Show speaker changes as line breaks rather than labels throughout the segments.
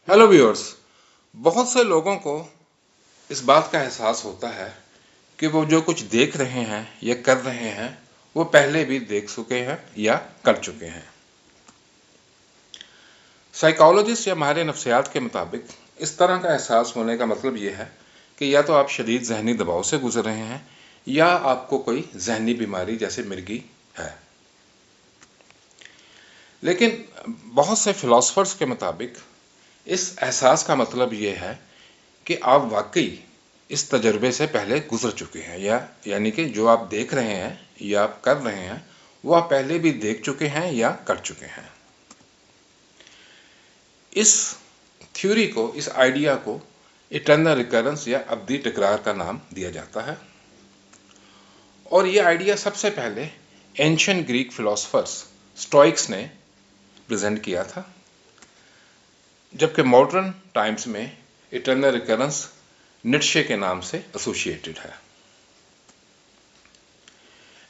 Hello viewers. बहुत से लोगों को इस बात का एहसास होता है कि वो जो कुछ देख रहे हैं या कर रहे हैं वो पहले भी देख चुके हैं या कर चुके हैं। साइकोलॉजिस्ट या माहिर नफ्सियात के मुताबिक इस तरह का एहसास होने का मतलब ये है कि या तो आप शदीद जहनी दबाव से गुजर रहे हैं या आपको कोई जहनी बीमारी जैसे मिर्गी है। लेकिन बहुत से फिलोसफर्स के मुताबिक इस एहसास का मतलब ये है कि आप वाकई इस तजर्बे से पहले गुजर चुके हैं यानी कि जो आप देख रहे हैं या आप कर रहे हैं वो आप पहले भी देख चुके हैं या कर चुके हैं। इस थ्योरी को, इस आइडिया को इटर्नल रिकरेंस या अब्दी तकरार का नाम दिया जाता है। और ये आइडिया सबसे पहले एंशिएंट ग्रीक फिलोसफर्स स्टोइक्स ने प्रेजेंट किया था, जबकि मॉडर्न टाइम्स में इटर्नल रिकरेंस नीत्शे के नाम से एसोसिएटेड है।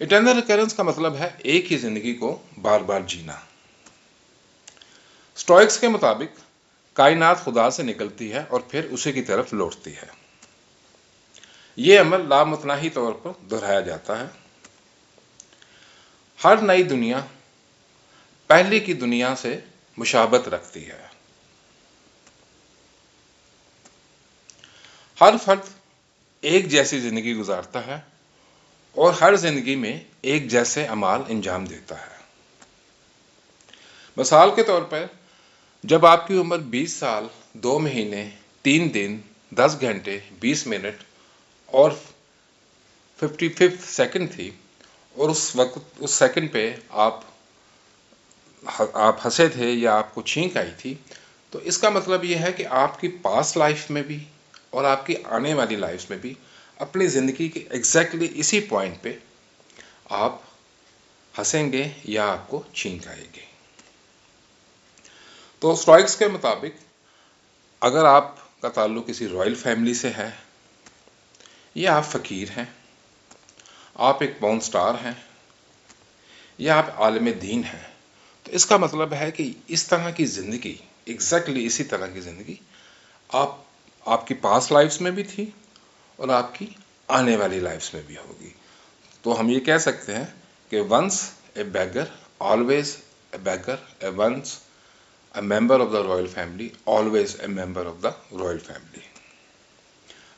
इटर्नल रिकरेंस का मतलब है एक ही जिंदगी को बार बार जीना। स्टोइक्स के मुताबिक कायनात खुदा से निकलती है और फिर उसी की तरफ लौटती है। यह अमल लामतनाही तौर पर दोहराया जाता है। हर नई दुनिया पहले की दुनिया से मुशाबत रखती है। हर फर्द एक जैसी जिंदगी गुजारता है और हर जिंदगी में एक जैसे अमाल अंजाम देता है। मिसाल के तौर पर जब आपकी उम्र 20 साल 2 महीने 3 दिन 10 घंटे 20 मिनट और 55 सेकंड थी और उस वक्त उस सेकंड पे आप हंसे थे या आपको छींक आई थी, तो इसका मतलब यह है कि आपकी पास्ट लाइफ में भी और आपकी आने वाली लाइफ में भी अपनी ज़िंदगी के एग्जैक्टली इसी पॉइंट पे आप हंसेंगे या आपको छींक आएगी। तो स्टोइक्स के मुताबिक अगर आपका ताल्लुक किसी रॉयल फैमिली से है या आप फ़कीर हैं, आप एक पॉर्न स्टार हैं या आप आलिम दीन हैं, तो इसका मतलब है कि इस तरह की ज़िंदगी, एग्जैक्टली इसी तरह की ज़िंदगी आपकी पास्ट लाइफ्स में भी थी और आपकी आने वाली लाइफ्स में भी होगी। तो हम ये कह सकते हैं कि once a beggar always a beggar, a once a member of the royal family always a member of the royal family।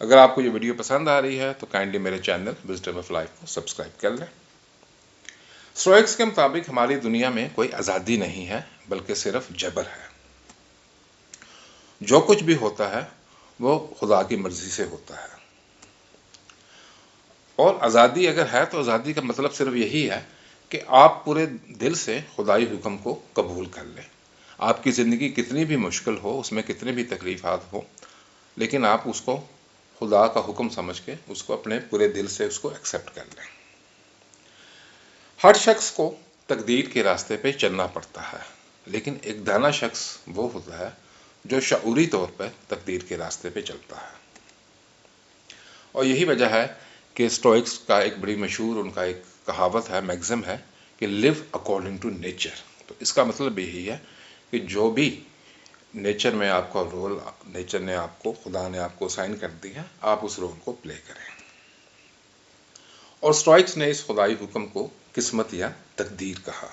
अगर आपको ये वीडियो पसंद आ रही है तो काइंडली मेरे चैनल विजडम ऑफ लाइफ को सब्सक्राइब कर लें। स्टोइक्स के मुताबिक हमारी दुनिया में कोई आज़ादी नहीं है बल्कि सिर्फ जबर है। जो कुछ भी होता है वो खुदा की मर्जी से होता है। और आज़ादी अगर है तो आज़ादी का मतलब सिर्फ यही है कि आप पूरे दिल से खुदाई हुक्म को कबूल कर लें। आपकी ज़िंदगी कितनी भी मुश्किल हो, उसमें कितनी भी तकलीफ़ात हो, लेकिन आप उसको खुदा का हुक्म समझ के उसको अपने पूरे दिल से उसको एक्सेप्ट कर लें। हर शख्स को तकदीर के रास्ते पे चलना पड़ता है, लेकिन एक दाना शख्स वो होता है जो शऊरी तौर पर तकदीर के रास्ते पे चलता है। और यही वजह है कि स्टोइक्स का एक बड़ी मशहूर उनका एक कहावत है, मैक्सिम है कि लिव अकॉर्डिंग टू नेचर। तो इसका मतलब यही है कि जो भी नेचर में आपका रोल नेचर ने आपको, खुदा ने आपको साइन कर दिया, आप उस रोल को प्ले करें। और स्टोइक्स ने इस खुदाई हुक्म को किस्मत या तकदीर कहा।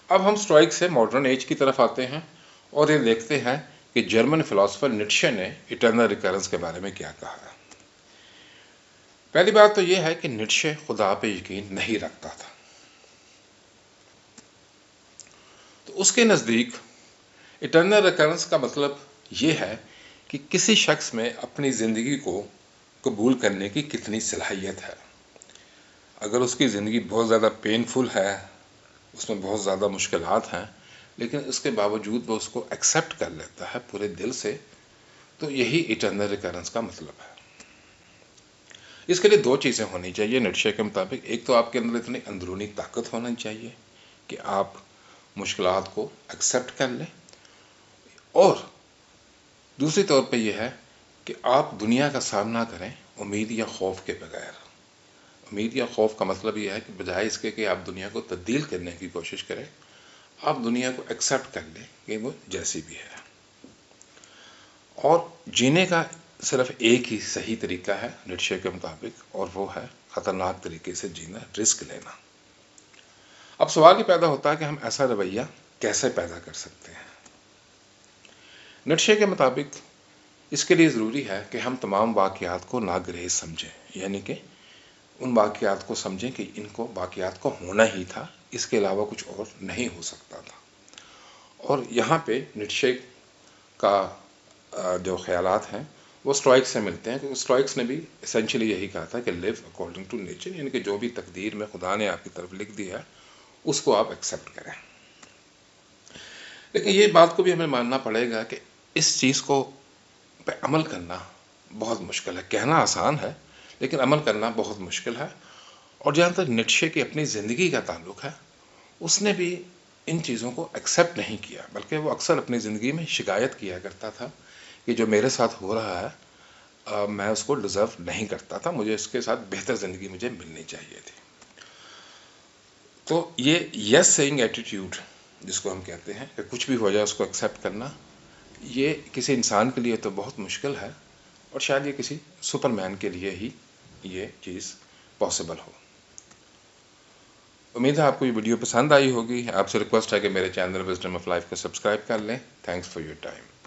अब हम स्टोइक्स से मॉडर्न एज की तरफ आते हैं और ये देखते हैं कि जर्मन फिलोसोफर नीत्शे ने इटर्नल रिकरेंस के बारे में क्या कहा है। पहली बात तो यह है कि नीत्शे खुदा पे यकीन नहीं रखता था। तो उसके नज़दीक इटर्नल रिकरेंस का मतलब ये है कि किसी शख्स में अपनी ज़िंदगी को कबूल करने की कितनी सलाहियत है। अगर उसकी ज़िंदगी बहुत ज़्यादा पेनफुल है, उसमें बहुत ज़्यादा मुश्किलात हैं, लेकिन उसके बावजूद वो उसको एक्सेप्ट कर लेता है पूरे दिल से, तो यही इटर्नल रिकरेंस का मतलब है। इसके लिए दो चीज़ें होनी चाहिए नीत्शे के मुताबिक। एक तो आपके अंदर इतनी अंदरूनी ताकत होनी चाहिए कि आप मुश्किलात को एक्सेप्ट कर लें, और दूसरी तौर पे यह है कि आप दुनिया का सामना करें उम्मीद या खौफ के बगैर। उम्मीद या खौफ का मतलब यह है कि बजाय इसके कि आप दुनिया को तब्दील करने की कोशिश करें, आप दुनिया को एक्सेप्ट कर लें कि वो जैसी भी है। और जीने का सिर्फ एक ही सही तरीका है नीत्शे के मुताबिक, और वो है खतरनाक तरीके से जीना, रिस्क लेना। अब सवाल ये पैदा होता है कि हम ऐसा रवैया कैसे पैदा कर सकते हैं। नीत्शे के मुताबिक इसके लिए ज़रूरी है कि हम तमाम वाक़यात को नागरेज़ समझें, यानी कि उन वाक़यात को समझें कि इनको वाक़यात को होना ही था, इसके अलावा कुछ और नहीं हो सकता था। और यहाँ पे नीत्शे का जो ख़यालात हैं वो स्टोइक्स से मिलते हैं, क्योंकि स्टोइक्स ने भी एसेंशियली यही कहा था कि लिव अकॉर्डिंग टू नेचर, यानी कि जो भी तकदीर में खुदा ने आपकी तरफ लिख दिया है उसको आप एक्सेप्ट करें। लेकिन ये बात को भी हमें मानना पड़ेगा कि इस चीज़ को पे अमल करना बहुत मुश्किल है। कहना आसान है लेकिन अमल करना बहुत मुश्किल है। और जहाँ तक नीत्शे की अपनी ज़िंदगी का ताल्लुक़ है, उसने भी इन चीज़ों को एक्सेप्ट नहीं किया, बल्कि वो अक्सर अपनी ज़िंदगी में शिकायत किया करता था कि जो मेरे साथ हो रहा है मैं उसको डिज़र्व नहीं करता था, मुझे इसके साथ बेहतर ज़िंदगी मुझे मिलनी चाहिए थी। तो ये यस सेइंग एटीट्यूड जिसको हम कहते हैं कि कुछ भी हो जाए उसको एक्सेप्ट करना, ये किसी इंसान के लिए तो बहुत मुश्किल है, और शायद ये किसी सुपरमैन के लिए ही ये चीज़ पॉसिबल हो। उम्मीद है आपको ये वीडियो पसंद आई होगी। आपसे रिक्वेस्ट है कि मेरे चैनल विजडम ऑफ लाइफ को सब्सक्राइब कर लें। Thanks for your time.